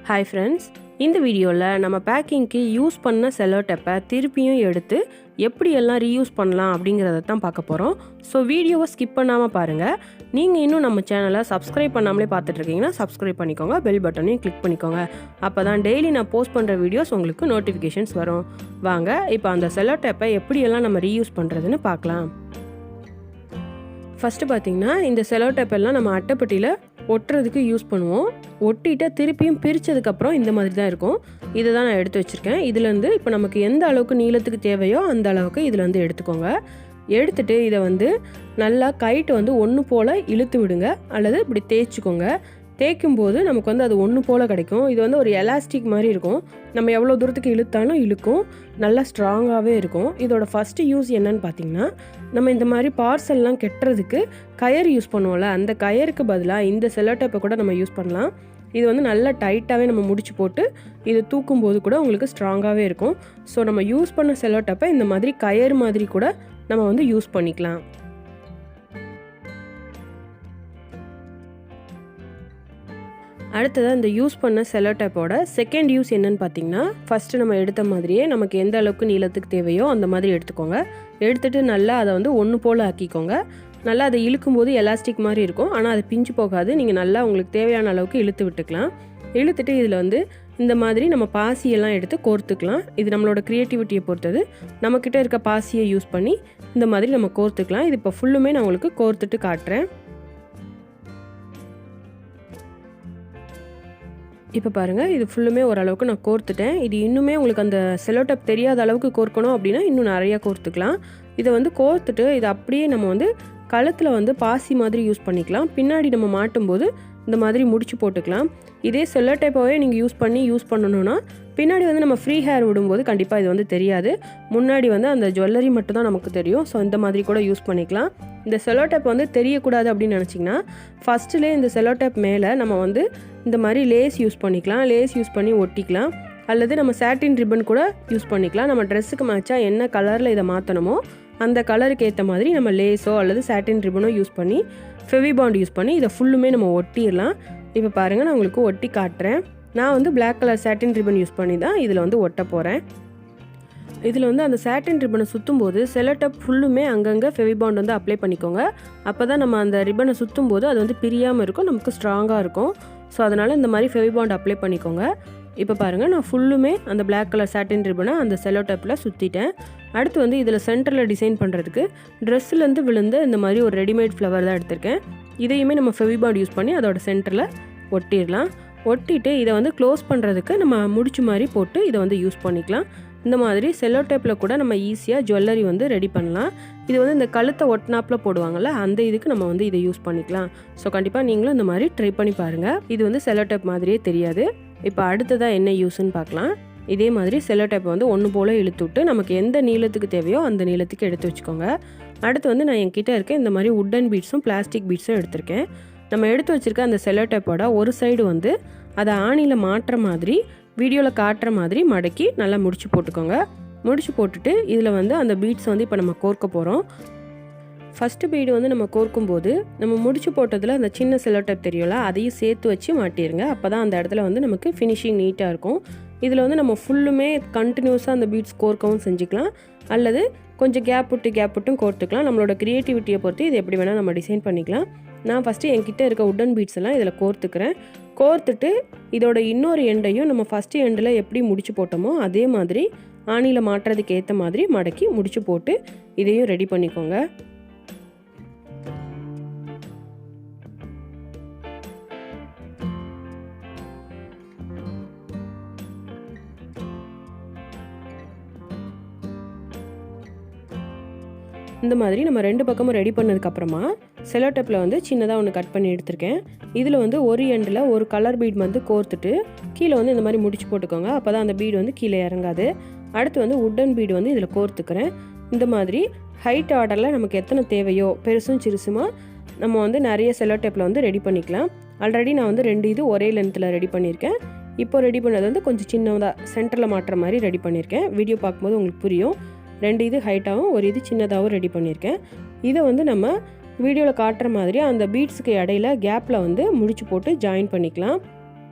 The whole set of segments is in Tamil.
ஹாய் ஃப்ரெண்ட்ஸ், இந்த வீடியோவில் நம்ம பேக்கிங்க்கு யூஸ் பண்ண செல்லோடேப்பை திருப்பியும் எடுத்து எப்படியெல்லாம் ரீயூஸ் பண்ணலாம் அப்படிங்கிறத தான் பார்க்க போகிறோம். ஸோ வீடியோவை ஸ்கிப் பண்ணாமல் பாருங்கள். நீங்கள் இன்னும் நம்ம சேனலை சப்ஸ்கிரைப் பண்ணாமலே பார்த்துட்ருக்கீங்கன்னா சப்ஸ்கிரைப் பண்ணிக்கோங்க, பெல் பட்டனையும் கிளிக் பண்ணிக்கோங்க. அப்போ தான் டெய்லி நான் போஸ்ட் பண்ணுற வீடியோஸ் உங்களுக்கு நோட்டிஃபிகேஷன்ஸ் வரும். வாங்க இப்போ அந்த செல்லோடேப்பை எப்படியெல்லாம் நம்ம ரீயூஸ் பண்ணுறதுன்னு பார்க்கலாம். ஃபஸ்ட்டு பார்த்திங்கன்னா, இந்த செல்லோடேப்பெல்லாம் நம்ம அட்டைப்பட்டியில் ஒட்டுறதுக்கு யூஸ் பண்ணுவோம். ஒட்டிட்டு திருப்பியும் பிரித்ததுக்கப்புறம் இந்த மாதிரி தான் இருக்கும். இதை தான் நான் எடுத்து வச்சுருக்கேன். இதுலேருந்து இப்போ நமக்கு எந்த அளவுக்கு நீளத்துக்கு தேவையோ அந்த அளவுக்கு இதில் வந்து எடுத்துக்கோங்க. எடுத்துகிட்டு இதை வந்து நல்லா கைட்டு வந்து ஒன்று போல் இழுத்து விடுங்க, அல்லது இப்படி தேய்ச்சிக்கோங்க. தேய்க்கும் போது நமக்கு வந்து அது ஒன்று போல் கிடைக்கும். இது வந்து ஒரு எலாஸ்டிக் மாதிரி இருக்கும். நம்ம எவ்வளோ தூரத்துக்கு இழுத்தாலும் இழுக்கும், நல்லா ஸ்ட்ராங்காகவே இருக்கும். இதோட ஃபஸ்ட்டு யூஸ் என்னன்னு பார்த்திங்கன்னா, நம்ம இந்த மாதிரி பார்சல்லாம் கெட்டுறதுக்கு கயர் யூஸ் பண்ணுவோம்ல, அந்த கயருக்கு பதிலாக இந்த செல்லோடேப்பை கூட நம்ம யூஸ் பண்ணலாம். இது வந்து நல்லா டைட்டாகவே நம்ம முடிச்சு போட்டு இது தூக்கும்போது கூட உங்களுக்கு ஸ்ட்ராங்காகவே இருக்கும். ஸோ நம்ம யூஸ் பண்ண செல்லோடேப்பை இந்த மாதிரி கயர் மாதிரி கூட நம்ம வந்து யூஸ் பண்ணிக்கலாம். அடுத்ததாக இந்த யூஸ் பண்ண செல்லோடேப்போட செகண்ட் யூஸ் என்னன்னு பார்த்தீங்கன்னா, ஃபஸ்ட்டு நம்ம எடுத்த மாதிரியே நமக்கு எந்த அளவுக்கு நீளத்துக்கு தேவையோ அந்த மாதிரி எடுத்துக்கோங்க. எடுத்துகிட்டு நல்லா அதை வந்து ஒன்று போல் ஆக்கிக்கோங்க. நல்லா அதை இழுக்கும்போது எலாஸ்டிக் மாதிரி இருக்கும், ஆனால் அது பிஞ்சு போகாது. நீங்கள் நல்லா உங்களுக்கு தேவையான அளவுக்கு இழுத்து விட்டுக்கலாம். இழுத்துட்டு இதில் வந்து இந்த மாதிரி நம்ம பாசியெல்லாம் எடுத்து கோர்த்துக்கலாம். இது நம்மளோட க்ரியேட்டிவிட்டியை பொறுத்தது. நம்மக்கிட்ட இருக்க பாசியை யூஸ் பண்ணி இந்த மாதிரி நம்ம கோர்த்துக்கலாம். இது இப்போ ஃபுல்லுமே நான் உங்களுக்கு கோர்த்துட்டு காட்டுறேன். இப்போ பாருங்கள், இது ஃபுல்லுமே ஓரளவுக்கு நான் கோர்த்துட்டேன். இது இன்னுமே உங்களுக்கு அந்த செல்லோடேப் தெரியாத அளவுக்கு கோர்க்கணும் அப்படின்னா இன்னும் நிறையா கோர்த்துக்கலாம். இதை வந்து கோர்த்துட்டு இதை அப்படியே நம்ம வந்து கழுத்தில் வந்து பாசி மாதிரி யூஸ் பண்ணிக்கலாம். பின்னாடி நம்ம மாட்டும்போது இந்த மாதிரி முடிச்சு போட்டுக்கலாம். இதே செல்லோடேப்பாகவே நீங்கள் யூஸ் பண்ணணுன்னா பின்னாடி வந்து நம்ம ஃப்ரீ ஹேர் விடும்போது கண்டிப்பாக இது வந்து தெரியாது. முன்னாடி வந்து அந்த ஜுவல்லரி மட்டும் தான் நமக்கு தெரியும். ஸோ இந்த மாதிரி கூட யூஸ் பண்ணிக்கலாம். இந்த செல்லோடேப் வந்து தெரியக்கூடாது அப்படின்னு நினச்சிங்கன்னா, ஃபஸ்ட்டுலேயே இந்த செல்லோடேப் மேலே நம்ம வந்து இந்த மாதிரி லேஸ் யூஸ் பண்ணிக்கலாம். லேஸ் யூஸ் பண்ணி ஒட்டிக்கலாம், அல்லது நம்ம சாட்டின் ரிப்பன் கூட யூஸ் பண்ணிக்கலாம். நம்ம ட்ரெஸ்ஸுக்கு மேட்சாக என்ன கலரில் இதை மாற்றணுமோ அந்த கலருக்கு ஏற்ற மாதிரி நம்ம லேஸோ அல்லது சாட்டின் ரிப்பனோ யூஸ் பண்ணி ஃபெவிபாண்ட் யூஸ் பண்ணி இதை ஃபுல்லுமே நம்ம ஒட்டிடலாம். இப்போ பாருங்கள், நான் உங்களுக்கு ஒட்டி காட்டுறேன். நான் வந்து black colour satin ribbon use பண்ணி தான் இதில் வந்து ஒட்ட போகிறேன். இதில் வந்து அந்த சாட்டின் ரிப்பனை சுற்றும் போது செல்லோடேப் ஃபுல்லுமே அங்கங்கே ஃபெவிபாண்ட் வந்து அப்ளை பண்ணிக்கோங்க. அப்போ தான் நம்ம அந்த ரிப்பனை சுற்றும் போது அது வந்து பிரியாமல் இருக்கும், நமக்கு ஸ்ட்ராங்காக இருக்கும். ஸோ அதனால் இந்த மாதிரி ஃபெவிபாண்ட் அப்ளை பண்ணிக்கோங்க. இப்போ பாருங்கள், நான் ஃபுல்லுமே அந்த பிளாக் கலர் சாட்டின் ரிப்பனை அந்த செல்லோடேப்பில் சுற்றிட்டேன். அடுத்து வந்து இதில் சென்டரில் டிசைன் பண்ணுறதுக்கு ட்ரெஸ்ஸுலேருந்து விழுந்த இந்த மாதிரி ஒரு ரெடிமேட் ஃப்ளவர் தான் எடுத்திருக்கேன். இதையுமே நம்ம ஃபெவிபாண்ட் யூஸ் பண்ணி அதோட சென்டரில் ஒட்டிடலாம். ஒட்டிட்டு இதை வந்து க்ளோஸ் பண்ணுறதுக்கு நம்ம முடிச்சு மாதிரி போட்டு இதை வந்து யூஸ் பண்ணிக்கலாம். இந்த மாதிரி செல்லோடேப்பில் கூட நம்ம ஈஸியாக ஜுவல்லரி வந்து ரெடி பண்ணலாம். இது வந்து இந்த கழுத்தை ஒட்டினாப்பில் போடுவாங்கள்ல, அந்த இதுக்கு நம்ம வந்து இதை யூஸ் பண்ணிக்கலாம். ஸோ கண்டிப்பாக நீங்களும் இந்த மாதிரி ட்ரை பண்ணி பாருங்கள். இது வந்து செல்லோடேப் மாதிரியே தெரியாது. இப்போ அடுத்ததாக என்ன யூஸ்ன்னு பார்க்கலாம். இதே மாதிரி செல்லோடேப்பை வந்து ஒன்று போல் இழுத்து விட்டு நமக்கு எந்த நீளத்துக்கு தேவையோ அந்த நீளத்துக்கு எடுத்து வச்சுக்கோங்க. அடுத்து வந்து நான் என்கிட்ட இருக்க இந்த மாதிரி உட்டன் பீட்ஸும் பிளாஸ்டிக் பீட்ஸும் எடுத்திருக்கேன். நம்ம எடுத்து வச்சுருக்க அந்த செல்லோடேப்போட ஒரு சைடு வந்து அதை ஆணியில் மாட்டுற மாதிரி வீடியோவில் காட்டுற மாதிரி மடக்கி நல்லா முடிச்சு போட்டுக்கோங்க. முடிச்சு போட்டுட்டு இதில் வந்து அந்த பீட்ஸ் வந்து இப்போ நம்ம கோர்க்க போகிறோம். ஃபஸ்ட்டு பீடு வந்து நம்ம கோர்க்கும்போது நம்ம முடிச்சு போட்டதில் அந்த சின்ன செல்லோடேப் தெரியும்ல, அதையும் சேர்த்து வச்சு மாட்டிடுங்க. அப்போ தான் அந்த இடத்துல வந்து நமக்கு ஃபினிஷிங் நீட்டாக இருக்கும். இதில் வந்து நம்ம ஃபுல்லுமே கண்டினியூஸாக அந்த பீட்ஸ் கோர்க்கவும் செஞ்சுக்கலாம், அல்லது கொஞ்சம் கேப் விட்டும் கோர்த்துக்கலாம். நம்மளோட க்ரியேட்டிவிட்டியை பொறுத்து இது எப்படி வேணால் நம்ம டிசைன் பண்ணிக்கலாம். நான் ஃபஸ்ட்டு என்கிட்ட இருக்க உட்டன் பீட்ஸ் எல்லாம் இதில் கோர்த்துக்கிறேன். கோர்த்துட்டு இதோட இன்னொரு எண்டையும் நம்ம ஃபஸ்ட்டு எண்டில் எப்படி முடிச்சு போட்டோமோ அதே மாதிரி ஆணியில் மாட்டுறதுக்கு ஏற்ற மாதிரி மடக்கி முடிச்சு போட்டு இதையும் ரெடி பண்ணிக்கோங்க. இந்த மாதிரி நம்ம ரெண்டு பக்கமும் ரெடி பண்ணதுக்கப்புறமா செல்லோடேப்பில் வந்து சின்னதாக ஒன்று கட் பண்ணி எடுத்திருக்கேன். இதில் வந்து ஒரு எண்டில் ஒரு கலர் பீட் வந்து கோர்த்துட்டு கீழே வந்து இந்த மாதிரி முடிச்சு போட்டுக்கோங்க. அப்போ தான் அந்த பீடு வந்து கீழே இறங்காது. அடுத்து வந்து உட்டன் பீடு வந்து இதில் கோர்த்துக்கிறேன். இந்த மாதிரி ஹைட் ஆர்டரில் நமக்கு எத்தனை தேவையோ பெருசும் சிறுசுமா நம்ம வந்து நிறைய செல்லோடேப்பில் வந்து ரெடி பண்ணிக்கலாம். ஆல்ரெடி நான் வந்து 2 இது ஒரே லென்த்தில் ரெடி பண்ணியிருக்கேன். இப்போ ரெடி பண்ணது வந்து கொஞ்சம் சின்னதாக சென்டரில் மாட்டுற மாதிரி ரெடி பண்ணியிருக்கேன். வீடியோ பார்க்கும்போது உங்களுக்கு புரியும். 2 இது ஹைட்டாகவும் ஒரு இது சின்னதாகவும் ரெடி பண்ணியிருக்கேன். இதை வந்து நம்ம வீடியோவில் காட்டுற மாதிரி அந்த பீட்ஸுக்கு இடையில கேப்பில் வந்து முடிச்சு போட்டு ஜாயின் பண்ணிக்கலாம்.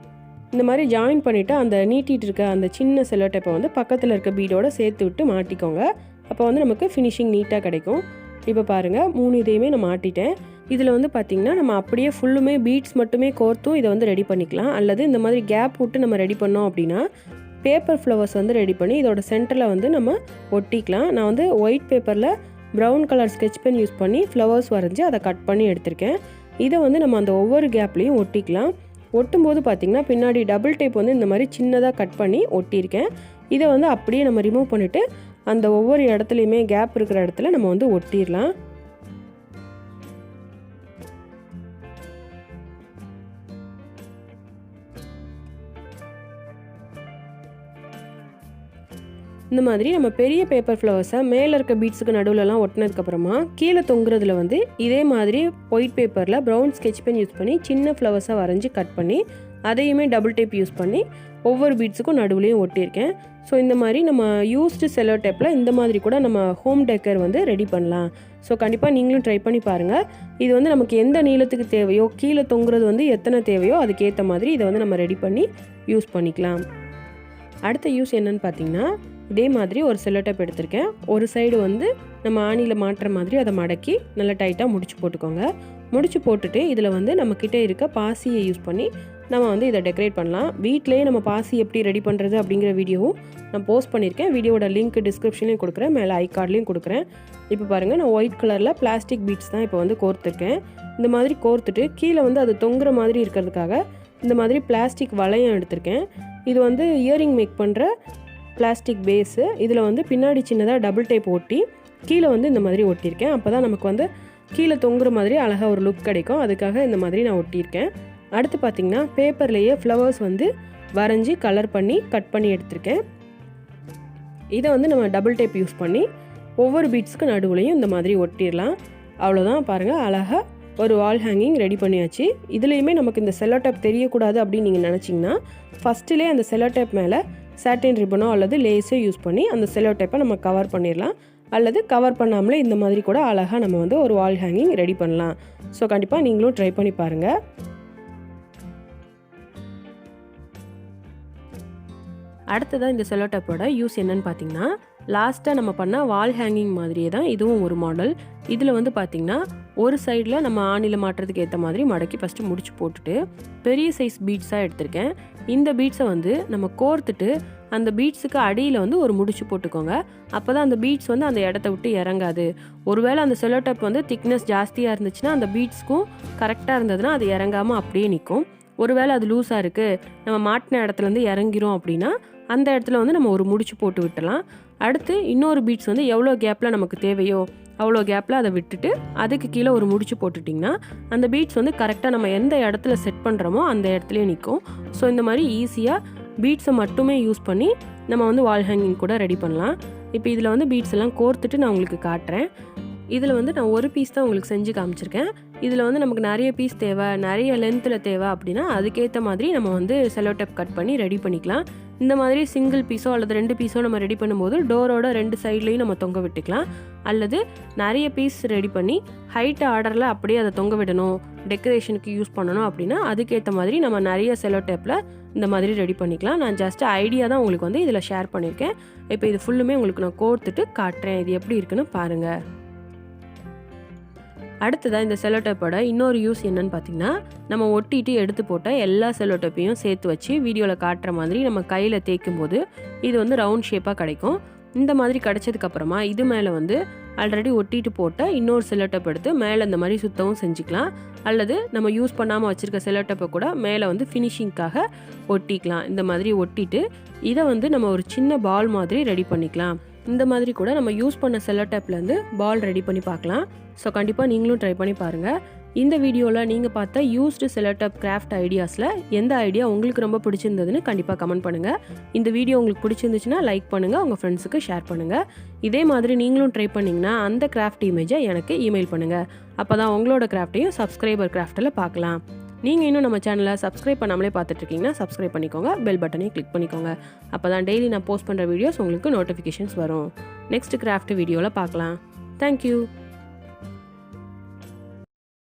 இந்த மாதிரி ஜாயின் பண்ணிவிட்டு அந்த நீட்டிகிட்டு இருக்க அந்த சின்ன செல்லோடேப்பை வந்து பக்கத்தில் இருக்க பீடோடு சேர்த்து விட்டு மாட்டிக்கோங்க. அப்போ வந்து நமக்கு ஃபினிஷிங் நீட்டாக கிடைக்கும். இப்போ பாருங்கள் 3 இதையுமே நான் மாட்டிட்டேன். இதில் வந்து பார்த்திங்கன்னா நம்ம அப்படியே ஃபுல்லுமே பீட்ஸ் மட்டுமே கோர்த்தும் இதை வந்து ரெடி பண்ணிக்கலாம். அல்லது இந்த மாதிரி கேப் விட்டு நம்ம ரெடி பண்ணோம் அப்படின்னா பேப்பர் ஃப்ளவர்ஸ் வந்து ரெடி பண்ணி இதோட சென்டரில் வந்து நம்ம ஒட்டிக்கலாம். நான் வந்து ஒயிட் பேப்பரில் brown colour sketch pen use பண்ணி ஃப்ளவர்ஸ் வரைஞ்சி அதை கட் பண்ணி எடுத்திருக்கேன். இதை வந்து நம்ம அந்த ஒவ்வொரு கேப்லேயும் ஒட்டிக்கலாம். ஒட்டும்போது பார்த்திங்கன்னா பின்னாடி டபுள் டேப் வந்து இந்த மாதிரி சின்னதாக கட் பண்ணி ஒட்டியிருக்கேன். இதை வந்து அப்படியே நம்ம ரிமூவ் பண்ணிவிட்டு அந்த ஒவ்வொரு இடத்துலையுமே கேப் இருக்கிற இடத்துல நம்ம வந்து ஒட்டிடலாம். இந்த மாதிரி நம்ம பெரிய பேப்பர் ஃப்ளவர்ஸை மேலே இருக்க பீட்ஸுக்கு நடுவில்லாம் ஒட்டினதுக்கப்புறமா கீழே தொங்குறதுல வந்து இதே மாதிரி ஒயிட் பேப்பரில் ப்ரௌன் ஸ்கெட்ச் பென் யூஸ் பண்ணி சின்ன ஃப்ளவர்ஸை வரைஞ்சி கட் பண்ணி அதையுமே டபுள் டேப் யூஸ் பண்ணி ஒவ்வொரு பீட்ஸுக்கும் நடுவுலையும் ஒட்டியிருக்கேன். ஸோ இந்த மாதிரி நம்ம யூஸ்டு செல்லோ டேப்பில் இந்த மாதிரி கூட நம்ம ஹோம் டெக்கர் வந்து ரெடி பண்ணலாம். ஸோ கண்டிப்பாக நீங்களும் ட்ரை பண்ணி பாருங்கள். இது வந்து நமக்கு எந்த நீளத்துக்கு தேவையோ கீழே தொங்குறது வந்து எத்தனை தேவையோ அதுக்கேற்ற மாதிரி இதை வந்து நம்ம ரெடி பண்ணி யூஸ் பண்ணிக்கலாம். அடுத்த யூஸ் என்னன்னு பார்த்தீங்கன்னா இதே மாதிரி ஒரு செல்லோடேப் எடுத்திருக்கேன். ஒரு சைடு வந்து நம்ம ஆணியில் மாட்டுற மாதிரி அதை மடக்கி நல்லா டைட்டாக முடிச்சு போட்டுக்கோங்க. முடிச்சு போட்டுட்டு இதில் வந்து நம்மக்கிட்ட இருக்க பாசியை யூஸ் பண்ணி நம்ம வந்து இதை டெக்கரேட் பண்ணலாம். வீட்டிலேயே நம்ம பாசி எப்படி ரெடி பண்ணுறது அப்படிங்கிற வீடியோவும் நான் போஸ்ட் பண்ணியிருக்கேன். வீடியோட லிங்க் டிஸ்கிரிப்ஷன்லேயும் கொடுக்குறேன், மேலே ஐ கார்ட்லேயும் கொடுக்குறேன். இப்போ பாருங்கள் நான் ஒயிட் கலரில் பிளாஸ்டிக் பீட்ஸ் தான் இப்போ வந்து கோர்த்துருக்கேன். இந்த மாதிரி கோர்த்துட்டு கீழே வந்து அது தொங்குற மாதிரி இருக்கிறதுக்காக இந்த மாதிரி பிளாஸ்டிக் வளையம் எடுத்திருக்கேன். இது வந்து இயரிங் மேக் பண்ணுற பிளாஸ்டிக் பேஸு. இதில் வந்து பின்னாடி சின்னதாக டபுள் டேப் ஒட்டி கீழே வந்து இந்த மாதிரி ஒட்டியிருக்கேன். அப்போ தான் நமக்கு வந்து கீழே தொங்குற மாதிரி அழகாக ஒரு லுக் கிடைக்கும். அதுக்காக இந்த மாதிரி நான் ஒட்டியிருக்கேன். அடுத்து பார்த்திங்கன்னா பேப்பர்லேயே ஃப்ளவர்ஸ் வந்து வரைஞ்சி கலர் பண்ணி கட் பண்ணி எடுத்திருக்கேன். இதை வந்து நம்ம டபுள் டேப் யூஸ் பண்ணி ஒவ்வொரு பீட்ஸுக்கு நடுவுலையும் இந்த மாதிரி ஒட்டிடலாம். அவ்வளோதான், பாருங்கள் அழகாக ஒரு வால் ஹேங்கிங் ரெடி பண்ணியாச்சு. இதுலேயுமே நமக்கு இந்த செல்லோ டேப் தெரியக்கூடாது அப்படின்னு நீங்கள் நினச்சிங்கன்னா ஃபஸ்ட்டிலே அந்த செல்லோ டேப் மேலே சாட்டின் ரிப்பனோ அல்லது லேஸோ யூஸ் பண்ணி அந்த செல்லோ டேப்பை நம்ம கவர் பண்ணிடலாம். அல்லது கவர் பண்ணாமலே இந்த மாதிரி கூட அழகாக நம்ம வந்து ஒரு வால் ஹேங்கிங் ரெடி பண்ணலாம். ஸோ கண்டிப்பாக நீங்களும் ட்ரை பண்ணி பாருங்கள். அடுத்ததாக இந்த செல்லோ டேப்போட யூஸ் என்னன்னு பார்த்தீங்கன்னா லாஸ்ட்டாக நம்ம பண்ண வால் ஹேங்கிங் மாதிரியே தான் இதுவும் ஒரு மாடல். இதில் வந்து பார்த்திங்கன்னா ஒரு சைடில் நம்ம ஆணியில் மாட்டுறதுக்கு ஏற்ற மாதிரி மடக்கி ஃபஸ்ட்டு முடிச்சு போட்டுட்டு பெரிய சைஸ் பீட்ஸாக எடுத்திருக்கேன். இந்த பீட்ஸை வந்து நம்ம கோர்த்துட்டு அந்த பீட்ஸுக்கு அடியில் வந்து ஒரு முடிச்சு போட்டுக்கோங்க. அப்போ தான் அந்த பீட்ஸ் வந்து அந்த இடத்த விட்டு இறங்காது. ஒருவேளை அந்த செல்லோ டேப் வந்து திக்னஸ் ஜாஸ்தியாக இருந்துச்சுன்னா அந்த பீட்ஸ்க்கும் கரெக்டாக இருந்ததுன்னா அது இறங்காமல் அப்படியே நிற்கும். ஒருவேளை அது லூஸாக இருக்குது நம்ம மாட்டின இடத்துலேருந்து இறங்கிரும் அப்படின்னா அந்த இடத்துல வந்து நம்ம ஒரு முடிச்சு போட்டு விட்டலாம். அடுத்து இன்னொரு பீட்ஸ் வந்து எவ்வளோ கேப்பில் நமக்கு தேவையோ அவ்வளோ கேப்பில் அதை விட்டுட்டு அதுக்கு கீழே ஒரு முடிச்சு போட்டுட்டிங்கன்னா அந்த பீட்ஸ் வந்து கரெக்டாக நம்ம எந்த இடத்துல செட் பண்ணுறோமோ அந்த இடத்துலையே நிற்கும். ஸோ இந்த மாதிரி ஈஸியாக பீட்ஸை மட்டுமே யூஸ் பண்ணி நம்ம வந்து வால் ஹேங்கிங் கூட ரெடி பண்ணலாம். இப்போ இதில் வந்து பீட்ஸ் எல்லாம் கோர்த்துட்டு நான் உங்களுக்கு காட்டுறேன். இதில் வந்து நான் ஒரு பீஸ் தான் உங்களுக்கு செஞ்சு காமிச்சிருக்கேன். இதில் வந்து நமக்கு நிறைய பீஸ் தேவை, நிறைய லென்த்தில் தேவை அப்படின்னா அதுக்கேற்ற மாதிரி நம்ம வந்து செல்லோ டேப் கட் பண்ணி ரெடி பண்ணிக்கலாம். இந்த மாதிரி சிங்கிள் பீஸோ அல்லது 2 பீஸோ நம்ம ரெடி பண்ணும்போது டோரோட 2 சைட்லேயும் நம்ம தொங்க விட்டுக்கலாம். அல்லது நிறைய பீஸ் ரெடி பண்ணி ஹைட் ஆர்டரில் அப்படியே அதை தொங்க விடணும், டெக்கரேஷனுக்கு யூஸ் பண்ணணும் அப்படின்னா அதுக்கேற்ற மாதிரி நம்ம நிறைய செல்லோ டேப்பில் இந்த மாதிரி ரெடி பண்ணிக்கலாம். நான் ஜஸ்ட் ஐடியா தான் உங்களுக்கு வந்து இதில் ஷேர் பண்ணியிருக்கேன். இப்போ இது ஃபுல்லுமே உங்களுக்கு நான் கோர்த்துட்டு காட்டுறேன், இது எப்படி இருக்குன்னு பாருங்கள். அடுத்ததாக இந்த செல்லோ டேப்போட இன்னொரு யூஸ் என்னன்னு பார்த்தீங்கன்னா நம்ம ஒட்டிட்டு எடுத்து போட்ட எல்லா செல்லோ டேப்பையும் சேர்த்து வச்சு வீடியோவில் காட்டுற மாதிரி நம்ம கையில் தேய்க்கும் போது இது வந்து ரவுண்ட் ஷேப்பாக கிடைக்கும். இந்த மாதிரி கிடைச்சதுக்கப்புறமா இது மேலே வந்து ஆல்ரெடி ஒட்டிட்டு போட்ட இன்னொரு செல்லோ டேப் எடுத்து மேலே இந்த மாதிரி சுத்தவும் செஞ்சுக்கலாம். அல்லது நம்ம யூஸ் பண்ணாமல் வச்சுருக்க செல்லோ டேப்பை கூட மேலே வந்து ஃபினிஷிங்காக ஒட்டிக்கலாம். இந்த மாதிரி ஒட்டிட்டு இதை வந்து நம்ம ஒரு சின்ன பால் மாதிரி ரெடி பண்ணிக்கலாம். இந்த மாதிரி கூட நம்ம யூஸ் பண்ண செல்லோ டேப்லேருந்து பால் ரெடி பண்ணி பார்க்கலாம். ஸோ கண்டிப்பாக நீங்களும் ட்ரை பண்ணி பாருங்கள். இந்த வீடியோவில் நீங்கள் பார்த்த யூஸ்டு செல்லோ டேப் கிராஃப்ட் ஐடியாஸில் எந்த ஐடியா உங்களுக்கு ரொம்ப பிடிச்சிருந்ததுன்னு கண்டிப்பாக கமெண்ட் பண்ணுங்கள். இந்த வீடியோ உங்களுக்கு பிடிச்சிருந்துச்சுன்னா லைக் பண்ணுங்கள், உங்கள் ஃப்ரெண்ட்ஸுக்கு ஷேர் பண்ணுங்கள். இதே மாதிரி நீங்களும் ட்ரை பண்ணிங்கன்னா அந்த கிராஃப்ட் இமேஜை எனக்கு இமெயில் பண்ணுங்கள். அப்போ தான் உங்களோட கிராஃப்டையும் சப்ஸ்கிரைபர் கிராஃப்டில் பார்க்கலாம். நீங்கள் இன்னும் நம்ம சேனலை சப்ஸ்கிரைப் பண்ணாமலே பார்த்துட்ருக்கீங்கன்னா சப்ஸ்கிரைப் பண்ணிக்கோங்க, பெல் பட்டனையும் கிளிக் பண்ணிக்கோங்க. அப்போ தான் டெய்லி நான் போஸ்ட் பண்ணுற வீடியோஸ் உங்களுக்கு நோட்டிஃபிகேஷன்ஸ் வரும். நெக்ஸ்ட் கிராஃப்ட் வீடியோவில் பார்க்கலாம். தேங்க்யூ.